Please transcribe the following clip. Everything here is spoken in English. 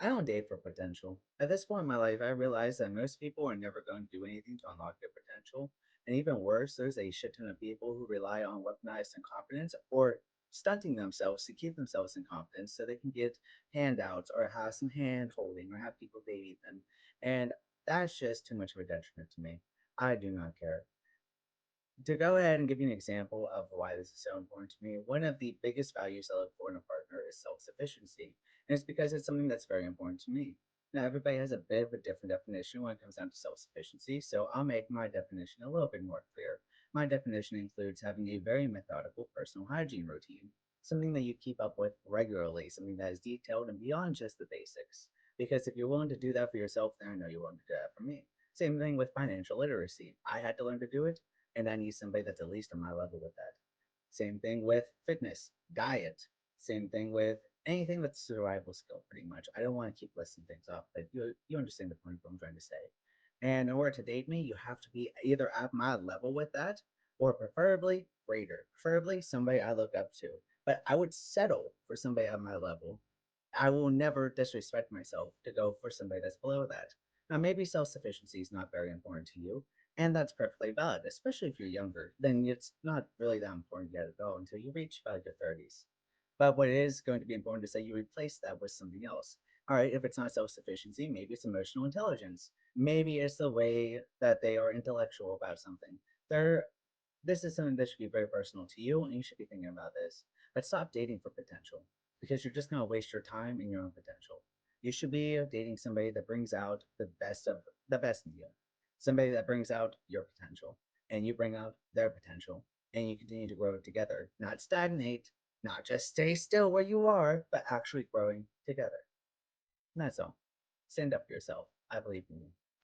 I don't date for potential. At this point in my life, I realize that most people are never going to do anything to unlock their potential. And even worse, there's a shit ton of people who rely on weaponized incompetence or stunting themselves to keep themselves in confidence so they can get handouts or have some hand holding or have people baby them. And that's just too much of a detriment to me. I do not care. To go ahead and give you an example of why this is so important to me, one of the biggest values I look for in a partner is self sufficiency. And it's because it's something that's very important to me. Now, everybody has a bit of a different definition when it comes down to self sufficiency, so I'll make my definition a little bit more clear. My definition includes having a very methodical personal hygiene routine, something that you keep up with regularly, something that is detailed and beyond just the basics. Because if you're willing to do that for yourself, then I know you're willing to do that for me. Same thing with financial literacy. I had to learn to do it, and I need somebody that's at least on my level with that. Same thing with fitness, diet. Same thing with anything that's survival skill, pretty much. I don't want to keep listing things off, but you understand the point of what I'm trying to say. And in order to date me, you have to be either at my level with that, or preferably greater. Preferably somebody I look up to. But I would settle for somebody at my level. I will never disrespect myself to go for somebody that's below that. Now, maybe self sufficiency is not very important to you, and that's perfectly valid, especially if you're younger. Then it's not really that important yet at all until you reach about your 30s. But what is going to be important is that you replace that with something else. All right, if it's not self sufficiency, maybe it's emotional intelligence. Maybe it's the way that they are intellectual about something. They're this is something that should be very personal to you, and you should be thinking about this. But stop dating for potential because you're just going to waste your time and your own potential. You should be dating somebody that brings out the best in you, somebody that brings out your potential, and you bring out their potential, and you continue to grow together, not stagnate, not just stay still where you are, but actually growing together. And that's all. Stand up for yourself. I believe in you.